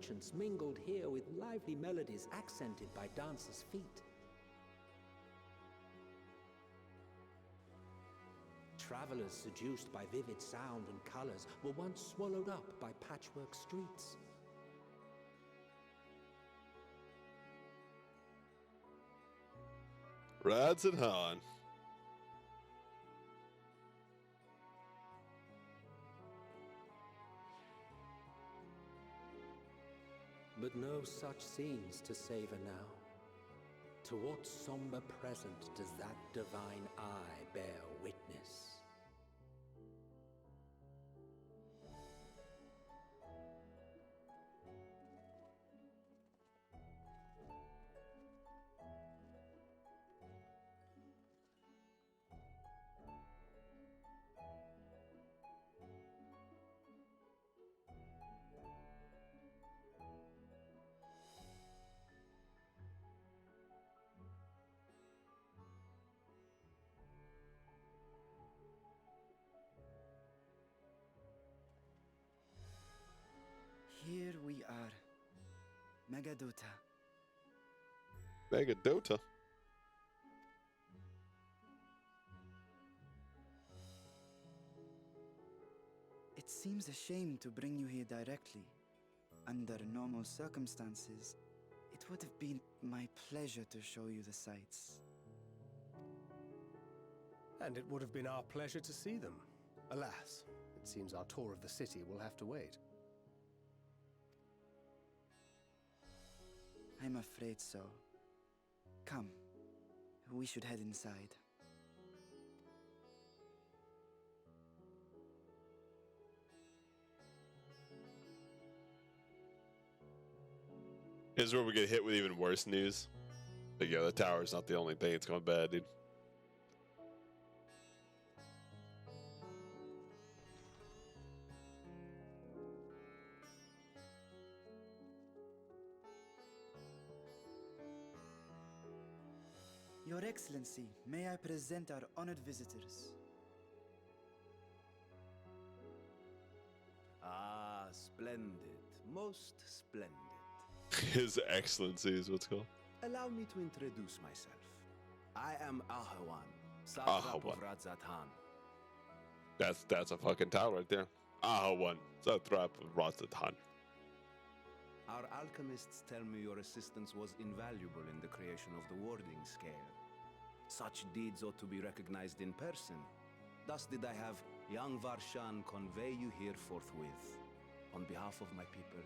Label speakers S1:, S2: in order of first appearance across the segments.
S1: ancients mingled here with lively melodies accented by dancers' feet. Travelers seduced by vivid sound and colors were once swallowed up by patchwork streets.
S2: Rads and Han.
S1: But no such scenes to savor now. To what somber present does that divine eye bear witness?
S3: Here we are. Megadota.
S2: Megadota.
S3: It seems a shame to bring you here directly. Under normal circumstances, it would have been my pleasure to show you the sights.
S4: And it would have been our pleasure to see them. Alas, it seems our tour of the city will have to wait.
S3: I'm afraid so. Come, we should head inside.
S2: Here's where we get hit with even worse news. But yeah, the tower's not the only thing that's gone bad, dude.
S3: Your Excellency, may I present our honored visitors?
S5: Ah, splendid. Most splendid.
S2: His Excellency is what's called.
S5: Allow me to introduce myself. I am Ahawan, Satrap of Radzatan.
S2: That's a fucking tower right there. Ahawan, Satrap of Radzatan.
S5: Our alchemists tell me your assistance was invaluable in the creation of the warding scale. Such deeds ought to be recognized in person. Thus did I have young Varshan convey you here forthwith. On behalf of my people,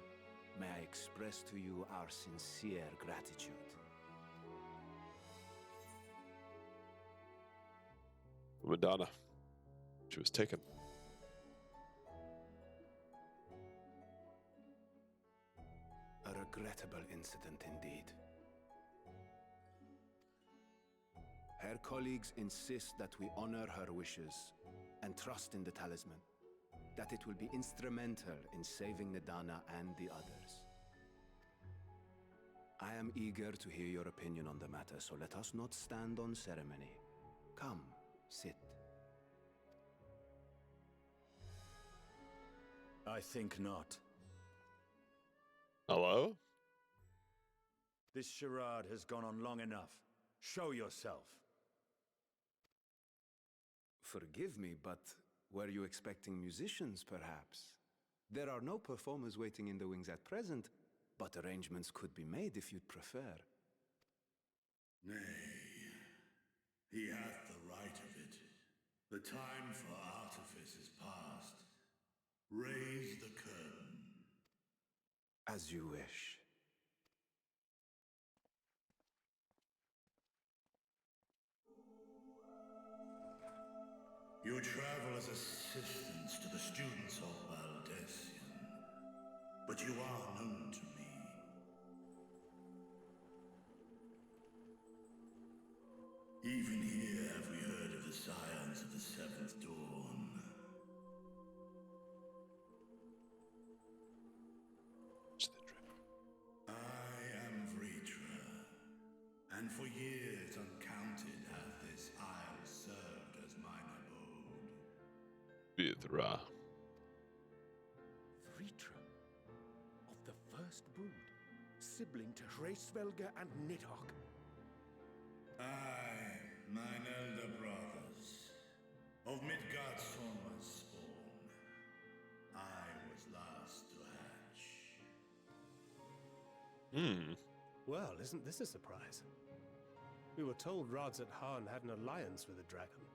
S5: may I express to you our sincere gratitude.
S2: Madonna. She was taken.
S5: A regrettable incident indeed. Her colleagues insist that we honor her wishes and trust in the talisman, that it will be instrumental in saving Nidana and the others. I am eager to hear your opinion on the matter, so let us not stand on ceremony. Come, sit.
S6: I think not.
S2: Hello?
S6: This charade has gone on long enough. Show yourself.
S5: Forgive me, but were you expecting musicians, perhaps? There are no performers waiting in the wings at present, but arrangements could be made if you'd prefer.
S7: Nay, he hath the right of it. The time for artifice is past. Raise the curtain.
S5: As you wish.
S7: You travel as assistants to the students of Valdesian, but you are known to me. Even here have we heard of the scions of the Seventh Dawn. I am Vritra, and for years uncounted hath this isle served as mine abode.
S2: Vithra.
S1: Vritra of the
S4: first brood, sibling to Hraesvelga and Nidhogg.
S7: Aye, mine elder brothers. Of Midgardsormr's spawn. I was last to hatch.
S4: Well, isn't this a surprise? We were told Radzat-Han had an alliance with a dragon.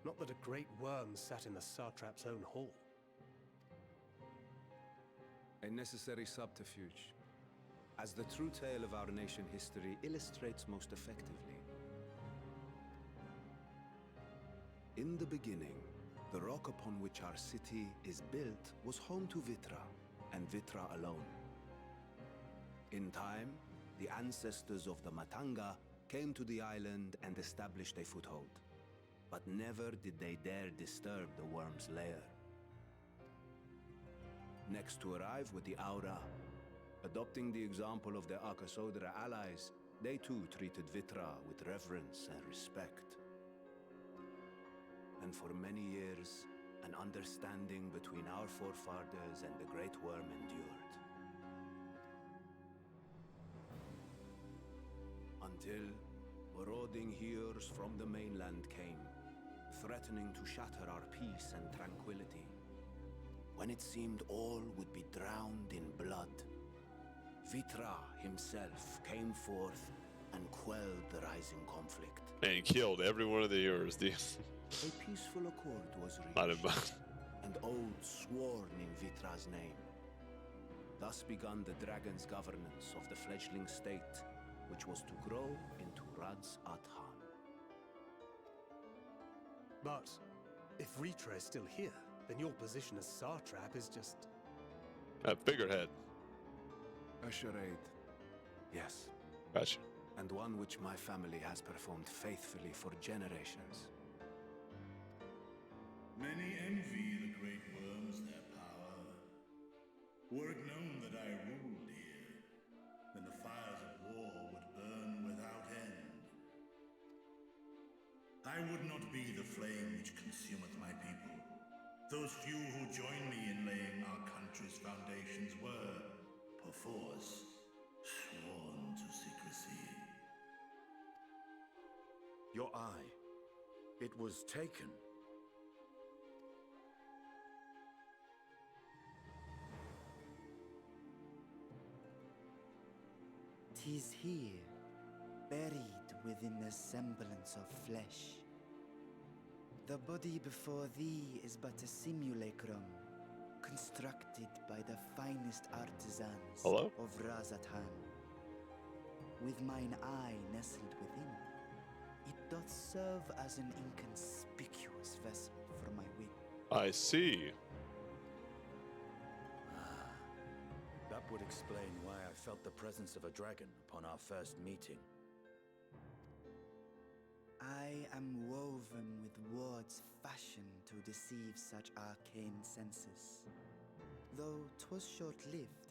S4: Not that a great worm sat in the satrap's own hall.
S5: A necessary subterfuge, as the true tale of our nation history illustrates most effectively. In the beginning, the rock upon which our city is built was home to Vitra, and Vitra alone. In time, the ancestors of the Matanga came to the island and established a foothold. But never did they dare disturb the worm's lair. Next to arrive with the Aura, adopting the example of their Akasodra allies, they too treated Vitra with reverence and respect. And for many years, an understanding between our forefathers and the Great Worm endured. Until marauding heroes from the mainland came, threatening to shatter our peace and tranquility. When it seemed all would be drowned in blood, Vitra himself came forth and quelled the rising conflict.
S2: And killed every one of the heroes, dude.
S5: A peaceful accord was
S2: Not
S5: reached,
S2: about.
S5: and oaths sworn in Vitra's name. Thus began the dragon's governance of the fledgling state, which was to grow into Radzat-Han.
S4: But if Ritra is still here, then your position as satrap is just...
S2: A figurehead.
S5: A charade, yes,
S2: Gotcha.
S5: and one which my family has performed faithfully for generations.
S7: Many envy the great worms their power. Were it known that I ruled here, then the fires of war would burn without end. I would not be the flame which consumeth my people. Those few who joined me in laying our country's foundations were, perforce, sworn to secrecy.
S6: Your eye. It was taken.
S3: "'Tis here, buried within the semblance of flesh. The body before thee is but a simulacrum, constructed by the finest artisans
S2: Hello?
S3: of Radzat-Han. With mine eye nestled within, it doth serve as an inconspicuous vessel for my wit.
S2: I see.
S6: That would explain why I felt the presence of a dragon upon our first meeting.
S3: I am woven with words fashioned to deceive such arcane senses. Though 'twas short-lived,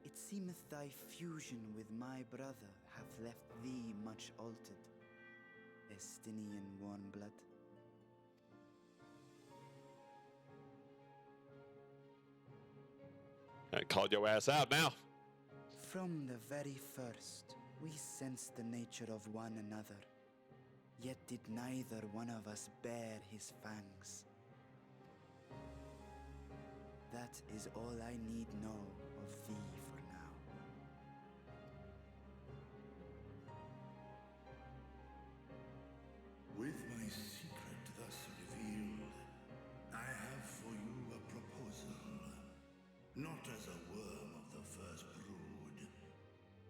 S3: it seemeth thy fusion with my brother hath left thee much altered, Estinian warm-blood.
S2: I called your ass out now.
S3: From the very first, we sensed the nature of one another, yet did neither one of us bear his fangs. That is all I need know of thee for now.
S7: With my secret thus revealed, I have for you a proposal. Not as a worm of the first brood,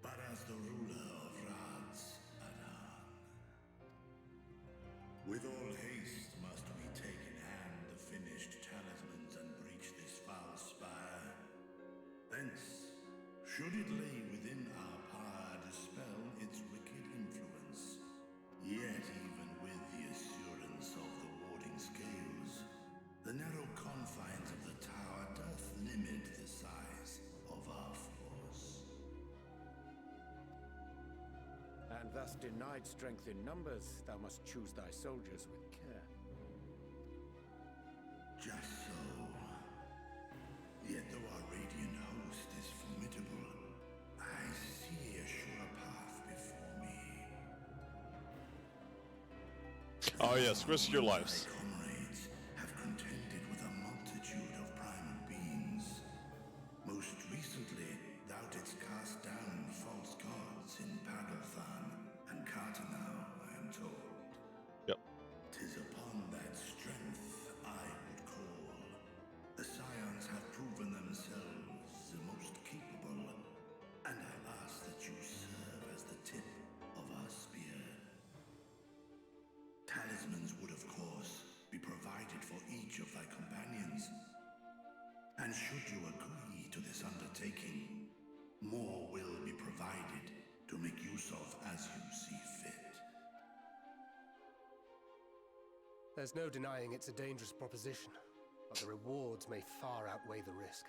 S7: but as the ruler of Radzat-Han. With all haste must we take in hand the finished talismans and breach this foul spire. Thence, should it lay within our power, dispel its wicked influence. Yet even with the assurance of the warding scales, the narrow confines of the tower doth limit the size of our force.
S6: And thus denied strength in numbers, thou must choose thy soldiers with care.
S7: Just so. Yet though our radiant host is formidable,
S2: Oh yes, risk your lives.
S7: Thy comrades have contended with a multitude of primal beings. Most recently, thou didst cast down false gods in Pagalthan and Cartanau, I am told.
S2: Yep.
S7: 'Tis upon that strength I would call. The Scions have proven themselves the most capable, and I ask that you serve as the tip of our spear. Talismans would, of course, be provided for each of thy companions. And should you agree to this undertaking, more will be provided to make use of as you see fit.
S4: There's no denying it's a dangerous proposition, but the rewards may far outweigh the risk.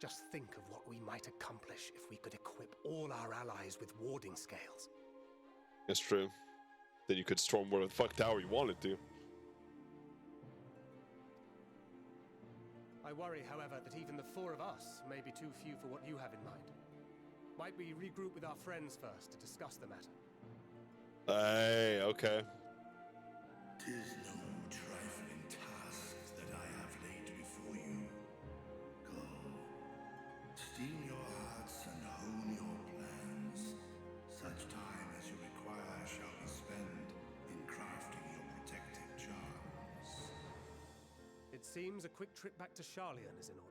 S4: Just think of what we might accomplish if we could equip all our allies with warding scales.
S2: That's true. Then you could storm whatever the fuck tower you wanted to.
S4: I worry, however, that even the four of us may be too few for what you have in mind. Might we regroup with our friends first to discuss the matter?
S2: Hey, okay.
S7: 'Tis no trifling task that I have laid before you. Go, steam your hearts and hone your plans. Such time as you require shall be spent in crafting your protective charms.
S4: It seems a quick trip back to Charlian is in order.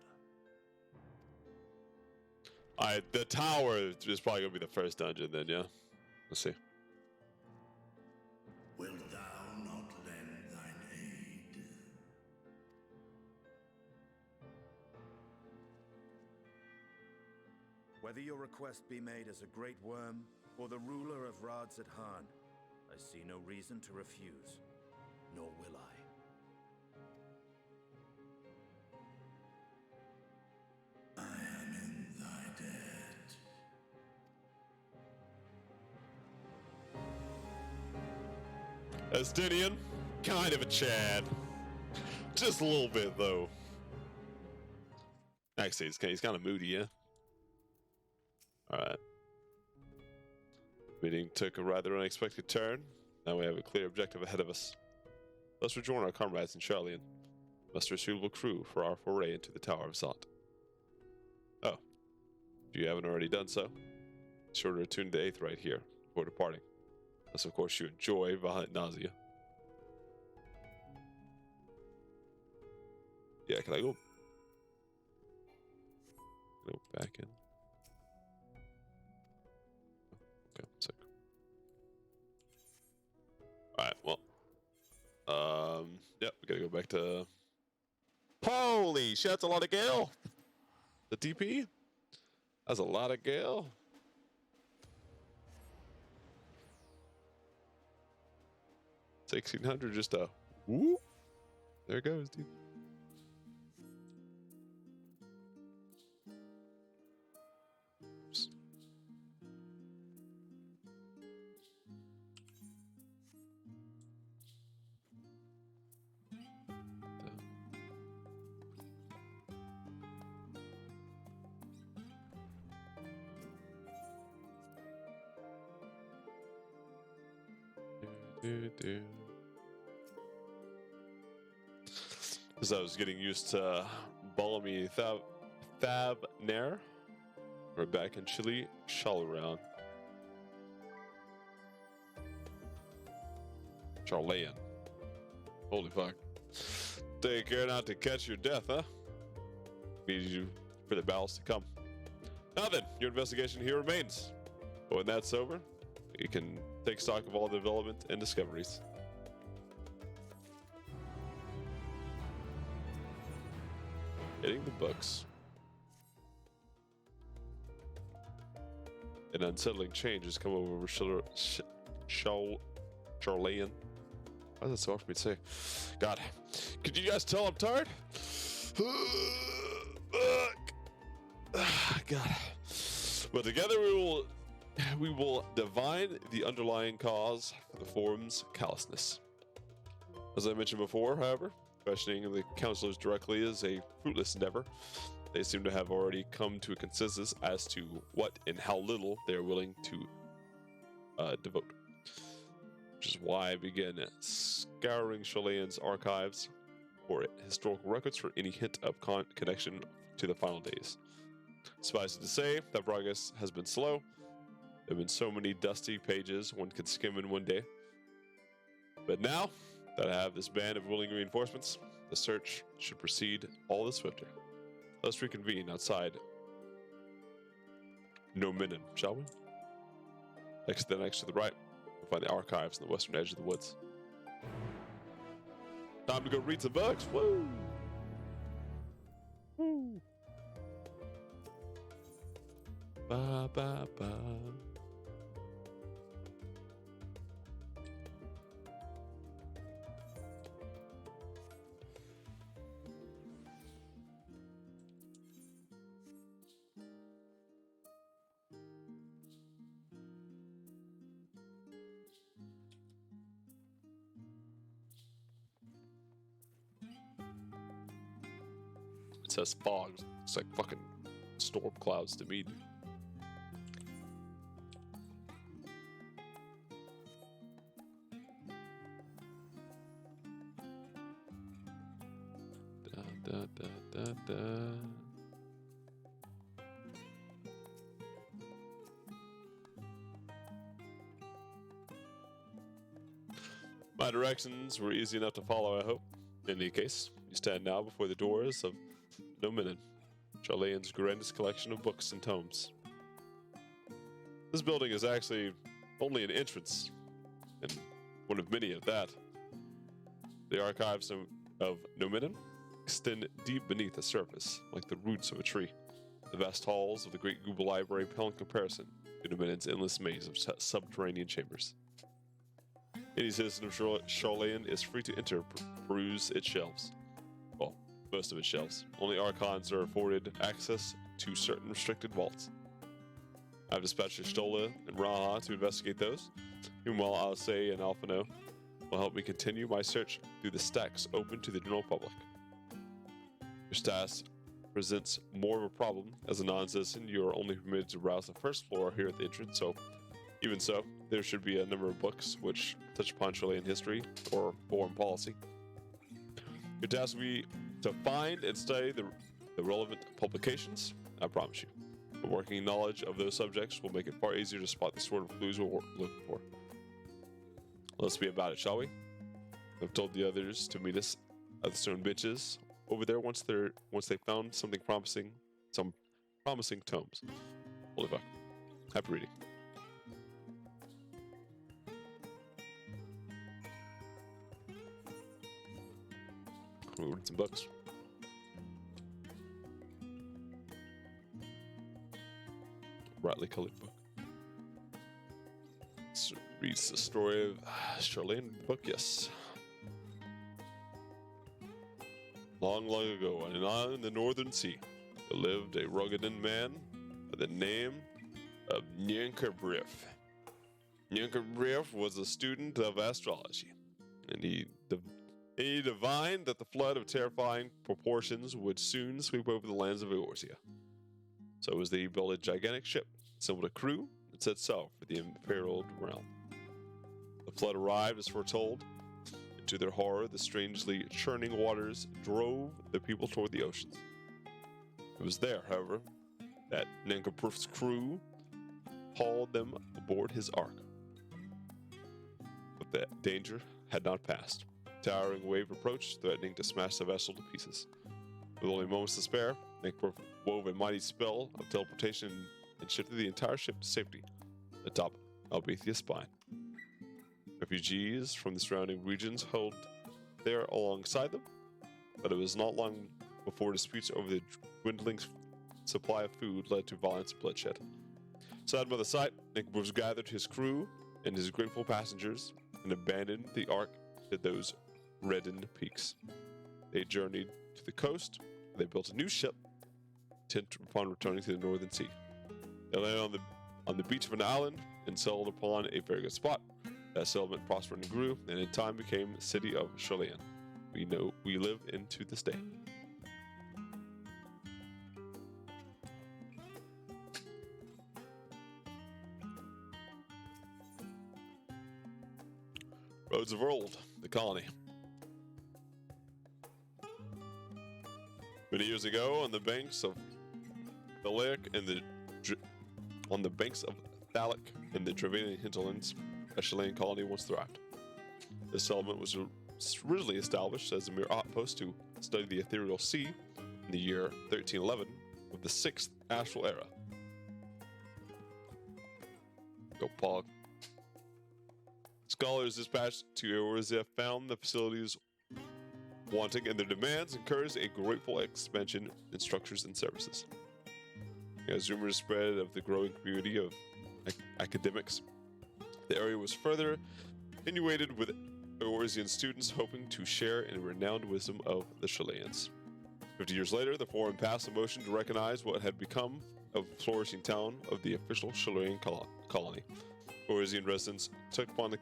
S2: The tower is probably gonna be the first dungeon then, yeah? Let's see.
S7: Wilt thou not lend thine aid?
S6: Whether your request be made as a great worm or the ruler of Rods at Han, I see no reason to refuse, nor will I.
S7: I am in thy debt.
S2: Estinian, kind of a Chad. Just a little bit, though. Actually, he's kind of moody, yeah? Alright. Meeting took a rather unexpected turn. Now we have a clear objective ahead of us. Let's rejoin our comrades in Charlian. Muster a suitable crew for our foray into the Tower of Zot. Oh. If you haven't already done so, be sure to attune to the 8th right here before departing. Unless, of course, you enjoy violent nausea. Yeah, can I go back in? Okay, sick. Alright, well. Yep, we gotta go back to... Holy shit, that's a lot of Gale! The DP? That's a lot of Gale. $1,600 just a whoop. There it goes, dude. Oops. As I was getting used to Balmy Thabner, we're back in Chile, Shalaround. Charlayan. Holy fuck. Take care not to catch your death, huh? Means you for the battles to come. Now then, your investigation here remains. But when that's over, you can take stock of all the development and discoveries. Hitting the books. An unsettling change has come over Charlayan. Why is that so hard for me to say? God, could you guys tell I'm tired? God. But together we will divine the underlying cause for the forum's callousness. As I mentioned before, however, questioning the counselors directly is a fruitless endeavor. They seem to have already come to a consensus as to what and how little they are willing to devote. which is why I began scouring Chalain's archives for historical records for any hint of connection to the final days. Suffice it to say that progress has been slow. There have been so many dusty pages one could skim in one day. But now that I have this band of willing reinforcements, the search should proceed all the swifter. Let's reconvene outside Nominen, shall we? Next to the right, we'll find the archives on the western edge of the woods. Time to go read some books. Woo! Woo! Ba ba ba. It says fog. It's like fucking storm clouds to me. Da, da, da, da, da. My directions were easy enough to follow, I hope. In any case, you stand now before the doors of Nominen, Chalain's grandest collection of books and tomes. This building is actually only an entrance, and one of many at that. The archives of Nominen extend deep beneath the surface, like the roots of a tree. The vast halls of the Great Google Library pale in comparison to Nominen's endless maze of subterranean chambers. Any citizen of Chalain is free to enter, peruse its shelves. Well, most of its shelves. Only Archons are afforded access to certain restricted vaults. I've dispatched Stola and Raha to investigate those. Meanwhile, Alcé and Alphino will help me continue my search through the stacks open to the general public. Your status presents more of a problem. As a non-citizen, you are only permitted to browse the first floor here at the entrance, so even so, there should be a number of books which touch upon Chilean history or foreign policy. Your task will be to find and study the relevant publications, I promise you. A working knowledge of those subjects will make it far easier to spot the sort of clues we're looking for. Let's be about it, shall we? I've told the others to meet us at the stone benches over there once they found some promising tomes. Holy fuck. Happy reading. We'll read some books. Brightly colored book. This reads the story of Charlene book, yes. Long, long ago, on an island in the northern sea, there lived a rugged man by the name of Nyankerbrief. Nyankerbrief was a student of astrology, and he divined that the flood of terrifying proportions would soon sweep over the lands of Eorzea. So as he built a gigantic ship, assembled a crew, and set sail for the imperiled realm. The flood arrived as foretold. And to their horror, the strangely churning waters drove the people toward the oceans. It was there, however, that Nyankerbrief's crew hauled them aboard his ark. But the danger had not passed. A towering wave approached, threatening to smash the vessel to pieces. With only moments to spare, Nyankerbrief wove a mighty spell of teleportation and shifted the entire ship to safety atop Albethea's spine. Refugees from the surrounding regions held there alongside them, but it was not long before disputes over the dwindling supply of food led to violence and bloodshed. Saddened by the sight, Nyankerbrief gathered his crew and his grateful passengers and abandoned the ark to those reddened peaks. They journeyed to the coast. They built a new ship, intent upon returning to the northern sea. They landed on the beach of an island and settled upon a very good spot. That settlement prospered and grew, and in time became the city of Chalain. We live into this day. Roads of Old, the colony. Many years ago, on the banks of Thalic in the Dravanian hinterlands, a Chilean colony once thrived. This settlement was originally established as a mere outpost to study the ethereal sea in the year 1311 of the 6th astral era. Go Pog. Scholars dispatched to Eorzea found the facilities wanting, and their demands encouraged a grateful expansion in structures and services. As rumors spread of the growing community of academics, the area was further inundated with Eorzean students hoping to share in the renowned wisdom of the Chileans. 50 years later, the Forum passed a motion to recognize what had become a flourishing town of the official Chilean colony. Eorzean residents took upon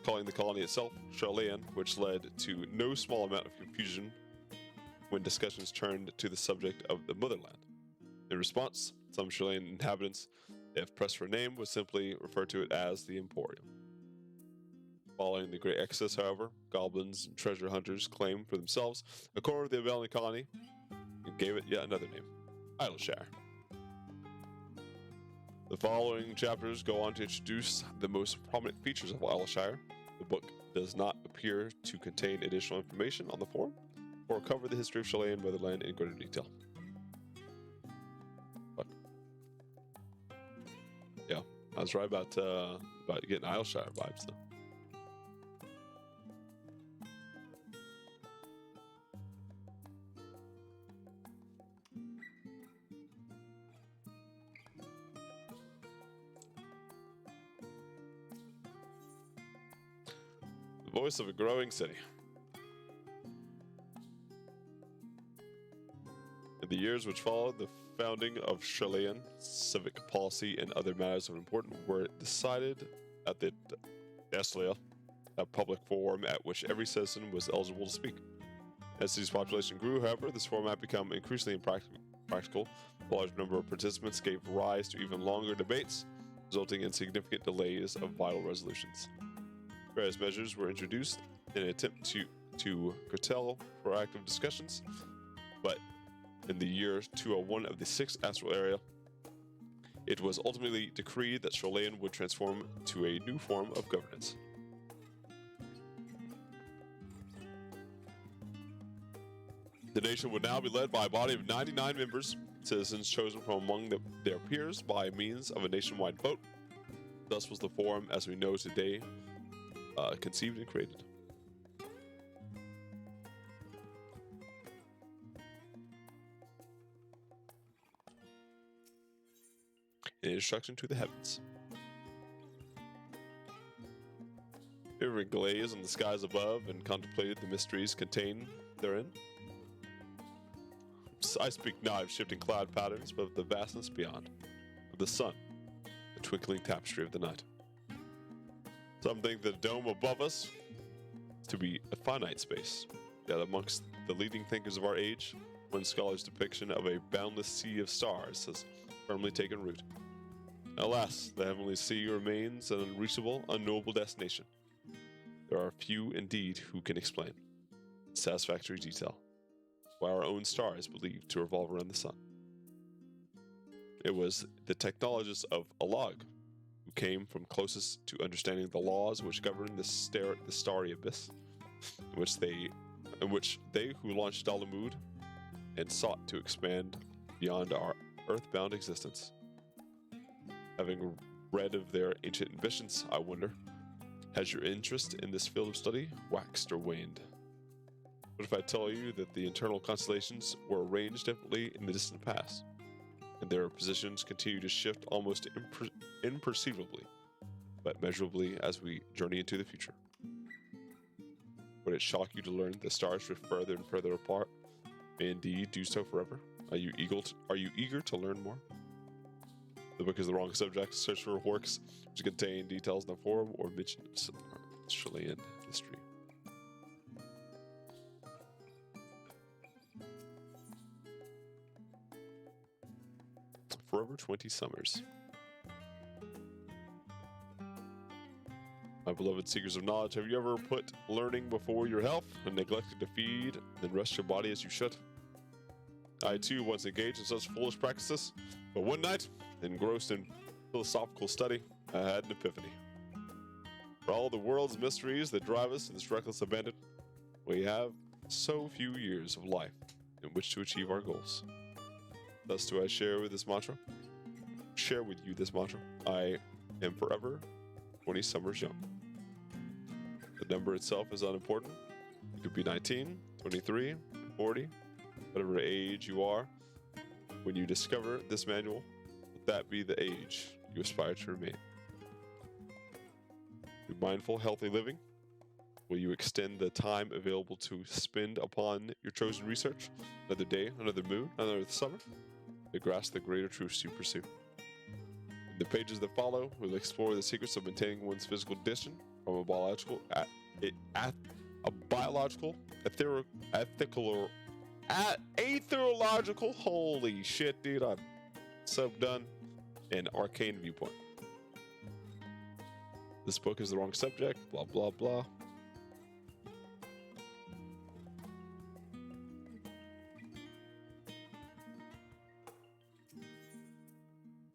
S2: calling the colony itself Chilean, which led to no small amount of confusion when discussions turned to the subject of the motherland. In response, some Chilean inhabitants, if pressed for a name, would simply refer to it as the Emporium. Following the Great Exodus, however, goblins and treasure hunters claimed for themselves a corner of the abandoned colony and gave it yet another name, Isleshire. The following chapters go on to introduce the most prominent features of Isleshire. The book does not appear to contain additional information on the Forum or cover the history of Chilean motherland in greater detail. But yeah, I was right about getting Isleshire vibes though. The voice of a growing city. In the years which followed the founding of Chilean, civic policy and other matters of importance were decided at the Aslia, a public forum at which every citizen was eligible to speak. As the city's population grew, however, this format became increasingly impractical. A large number of participants gave rise to even longer debates, resulting in significant delays of vital resolutions. Various measures were introduced in an attempt to curtail proactive discussions, but in the year 201 of the 6th astral era, it was ultimately decreed that Chilean would transform to a new form of governance. The nation would now be led by a body of 99 members, citizens chosen from among their peers by means of a nationwide vote. Thus was the Forum as we know today conceived and created. An introduction to the heavens. Ever gazed on the skies above and contemplated the mysteries contained therein? I speak not of shifting cloud patterns, but of the vastness beyond, of the sun, the twinkling tapestry of the night. Some think the dome above us to be a finite space, yet amongst the leading thinkers of our age, one scholar's depiction of a boundless sea of stars has firmly taken root. Alas, the heavenly sea remains an unreachable, unknowable destination. There are few indeed who can explain, in satisfactory detail, why our own star is believed to revolve around the sun. It was the technologists of Alag who came from closest to understanding the laws which govern the starry abyss, in which they who launched Dalamud and sought to expand beyond our earthbound existence. Having read of their ancient ambitions, I wonder, has your interest in this field of study waxed or waned? What if I tell you that the internal constellations were arranged differently in the distant past, and their positions continue to shift almost imperceivably, but measurably as we journey into the future? Would it shock you to learn the stars drift further and further apart, may indeed do so forever? Are you eager to learn more? The book is the wrong subject. Search for works which contain details in the Forum or mention Chilean history. For over 20 summers. My beloved seekers of knowledge, have you ever put learning before your health and neglected to feed and rest your body as you should? I too once engaged in such foolish practices, but one night, engrossed in philosophical study, I had an epiphany. For all the world's mysteries that drive us in this reckless abandon, we have so few years of life in which to achieve our goals. Thus do I share with you this mantra. I am forever 20 summers young. The number itself is unimportant. You could be 19, 23, 40, whatever age you are. When you discover this manual, let that be the age you aspire to remain. Through mindful, healthy living, will you extend the time available to spend upon your chosen research? Another day, another moon, another summer, to grasp the greater truths you pursue. In the pages that follow, we'll explore the secrets of maintaining one's physical distance from a biological, aetheriological, holy shit, dude, I'm so done, and arcane viewpoint. This book is the wrong subject, blah, blah, blah.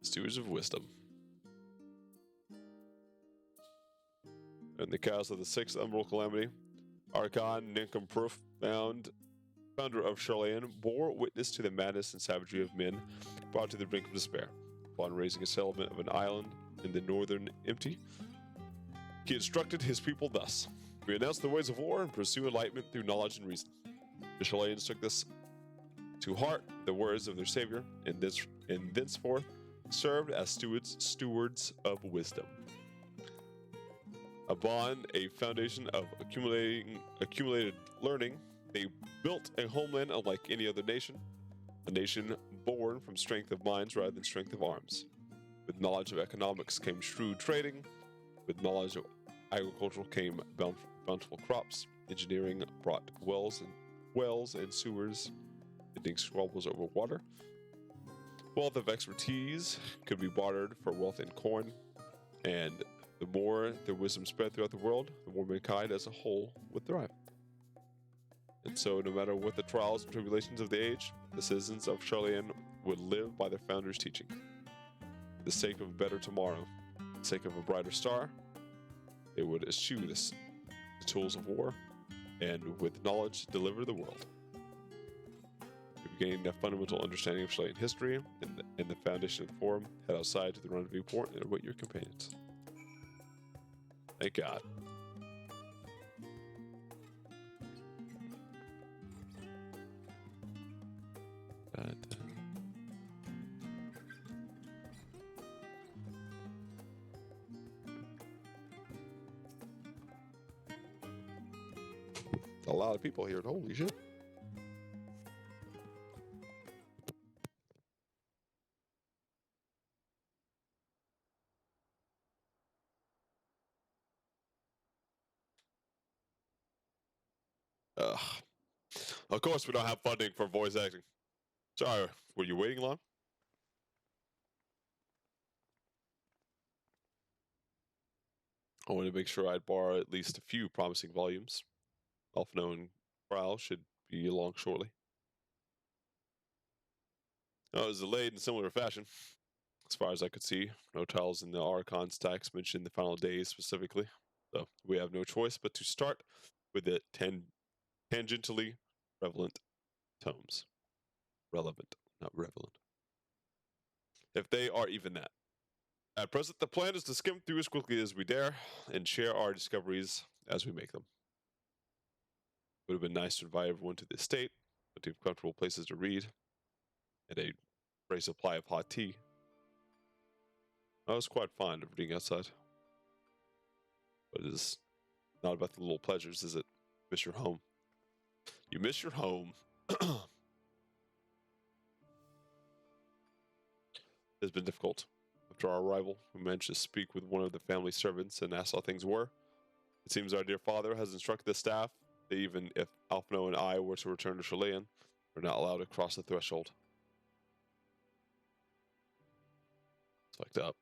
S2: Stewards of Wisdom. In the chaos of the sixth Umbral Calamity, Archon Nincomproof, founder of Charlayan, bore witness to the madness and savagery of men brought to the brink of despair. Upon raising a settlement of an island in the northern empty, he instructed his people thus: renounce the ways of war and pursue enlightenment through knowledge and reason. The Charlayans took this to heart, the words of their savior, and thenceforth served as stewards of wisdom. Upon a foundation of accumulated learning, they built a homeland unlike any other nation, a nation born from strength of minds rather than strength of arms. With knowledge of economics came shrewd trading. With knowledge of agriculture came bountiful crops. Engineering brought wells and sewers, ending squabbles over water. Wealth of expertise could be bartered for wealth in corn, and the more their wisdom spread throughout the world, the more mankind as a whole would thrive. And so, no matter what the trials and tribulations of the age, the citizens of Charlayan would live by their founders' teaching. For the sake of a better tomorrow, for the sake of a brighter star, they would eschew the tools of war, and with knowledge deliver the world. To gain a fundamental understanding of Charlayan history and the foundation of the forum, head outside to the rendezvous point and await your companions. Thank God. A lot of people here. Holy shit. Of course, we don't have funding for voice acting. Sorry, were you waiting long? I wanted to make sure I'd borrow at least a few promising volumes. Alphino and Prowl should be along shortly. It was delayed in similar fashion. As far as I could see, no tiles in the Archon stacks mentioned the final days specifically. So we have no choice but to start with the tangentially relevant tomes. Relevant, not relevant. If they are even that. At present, the plan is to skim through as quickly as we dare and share our discoveries as we make them. It would have been nice to invite everyone to the estate, but to have comfortable places to read, and a great supply of hot tea. I was quite fond of reading outside. But it is not about the little pleasures, is it? Miss your home. You miss your home. It's been difficult. After our arrival, we managed to speak with one of the family servants and ask how things were. It seems our dear father has instructed the staff that even if Alphino and I were to return to Charlayan, we're not allowed to cross the threshold. It's fucked up.